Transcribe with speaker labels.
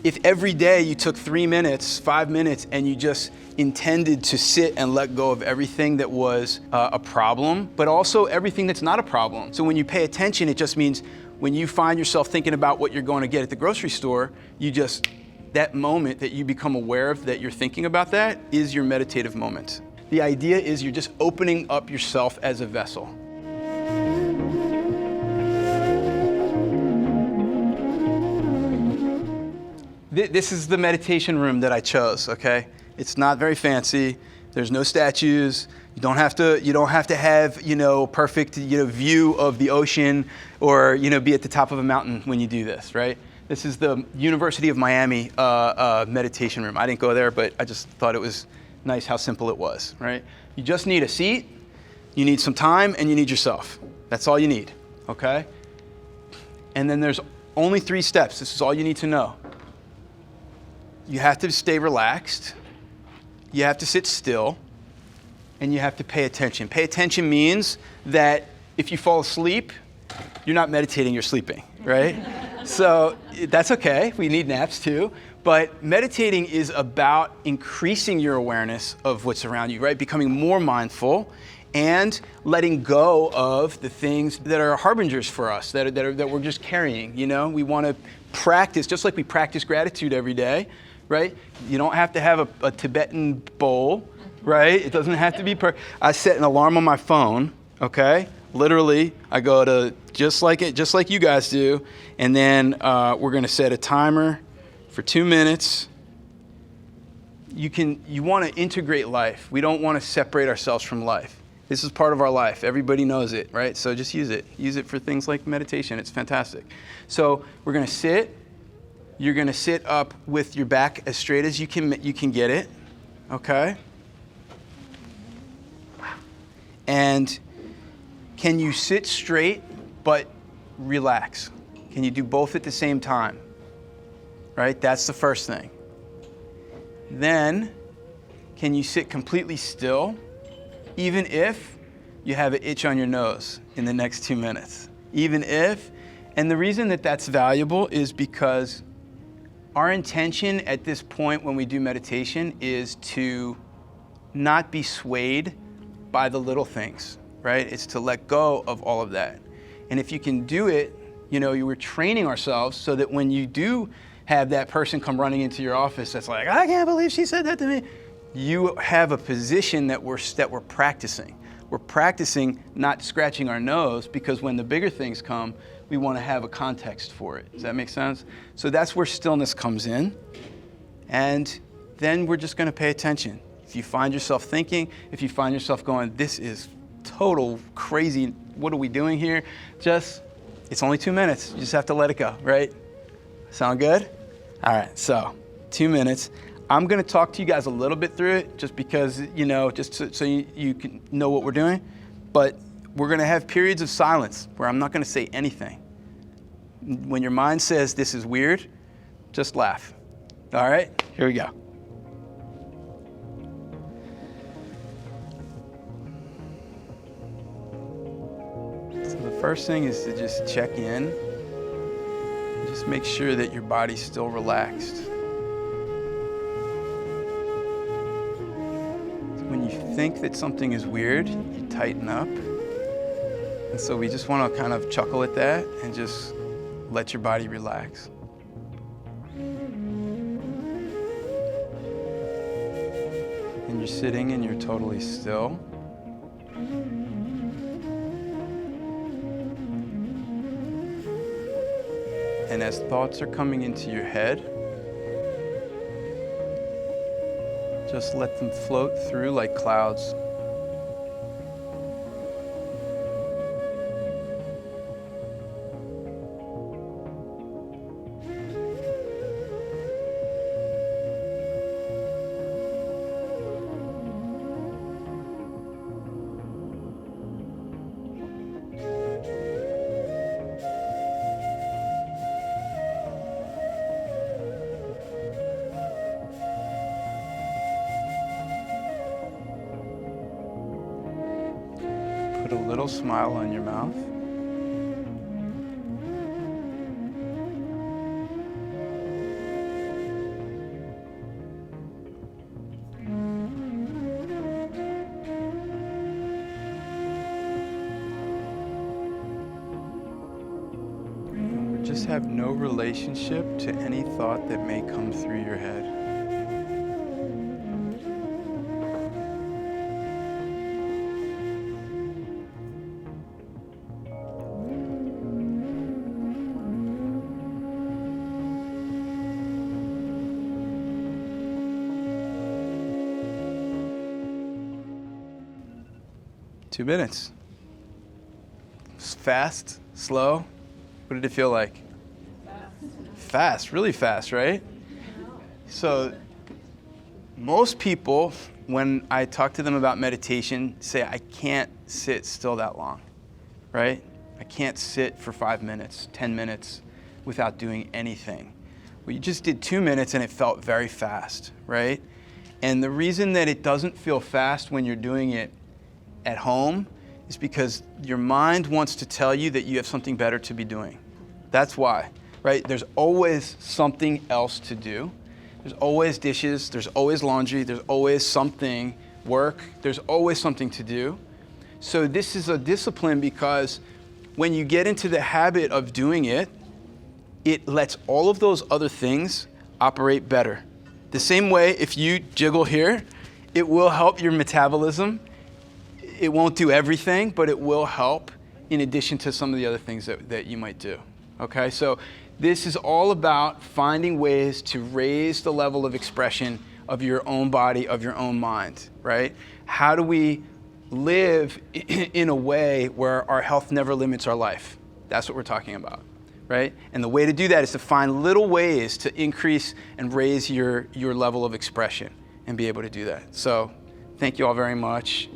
Speaker 1: if every day you took 3 minutes, 5 minutes, and you just intended to sit and let go of everything that was a problem, but also everything that's not a problem. So when you pay attention, it just means when you find yourself thinking about what you're going to get at the grocery store, that moment that you become aware of that you're thinking about that is your meditative moment. The idea is you're just opening up yourself as a vessel. This is the meditation room that I chose, okay? It's not very fancy. There's no statues. You don't have to have, perfect, view of the ocean or, be at the top of a mountain when you do this, right? This is the University of Miami meditation room. I didn't go there, but I just thought it was nice how simple it was, right? You just need a seat, you need some time, and you need yourself. That's all you need, okay? And then there's only 3 steps. This is all you need to know. You have to stay relaxed, you have to sit still, and you have to pay attention. Pay attention means that if you fall asleep, you're not meditating, you're sleeping, right? So that's okay, we need naps too, but meditating is about increasing your awareness of what's around you, right? Becoming more mindful and letting go of the things that are harbingers for us, that we're just carrying, We want to practice, just like we practice gratitude every day, right? You don't have to have a Tibetan bowl, right? It doesn't have to be I set an alarm on my phone, okay? Literally, I go to just like you guys do, and then we're going to set a timer for 2 minutes. You want to integrate life. We don't want to separate ourselves from life. This is part of our life. Everybody knows it, right? So just use it. Use it for things like meditation. It's fantastic. So we're going to sit. You're going to sit up with your back as straight as you can get it, okay? And can you sit straight but relax? Can you do both at the same time? Right? That's the first thing. Then, can you sit completely still, even if you have an itch on your nose in the next 2 minutes? Even if, and the reason that that's valuable is because our intention at this point when we do meditation is to not be swayed by the little things, right? It's to let go of all of that. And if you can do it, you were training ourselves so that when you do have that person come running into your office that's like, I can't believe she said that to me, you have a position that we're practicing. We're practicing not scratching our nose because when the bigger things come, we want to have a context for it. Does that make sense? So that's where stillness comes in. And then we're just going to pay attention. If you find yourself thinking, if you find yourself going, this is total crazy, what are we doing here? It's only 2 minutes. You just have to let it go, right? Sound good? All right, so 2 minutes. I'm going to talk to you guys a little bit through it just because, just so you can know what we're doing. But we're going to have periods of silence where I'm not going to say anything. When your mind says this is weird, just laugh. All right, here we go. So the first thing is to just check in. Just make sure that your body's still relaxed. When you think that something is weird, you tighten up. And so we just want to kind of chuckle at that and just let your body relax. And you're sitting and you're totally still. And as thoughts are coming into your head, just let them float through like clouds. Put a little smile on your mouth. Thoughts have no relationship to any thought that may come through your head. Two minutes. Fast, slow. What did it feel like? Fast, really fast, right? So most people, when I talk to them about meditation, say, I can't sit still that long, right? I can't sit for 5 minutes, 10 minutes without doing anything. Well, you just did 2 minutes and it felt very fast, right? And the reason that it doesn't feel fast when you're doing it at home is because your mind wants to tell you that you have something better to be doing. That's why, right? There's always something else to do. There's always dishes, there's always laundry, there's always something, work, there's always something to do. So this is a discipline because when you get into the habit of doing it, it lets all of those other things operate better. The same way if you jiggle here, it will help your metabolism. It won't do everything, but it will help in addition to some of the other things that you might do. Okay, so this is all about finding ways to raise the level of expression of your own body, of your own mind, right? How do we live in a way where our health never limits our life? That's what we're talking about, right? And the way to do that is to find little ways to increase and raise your level of expression and be able to do that. So thank you all very much.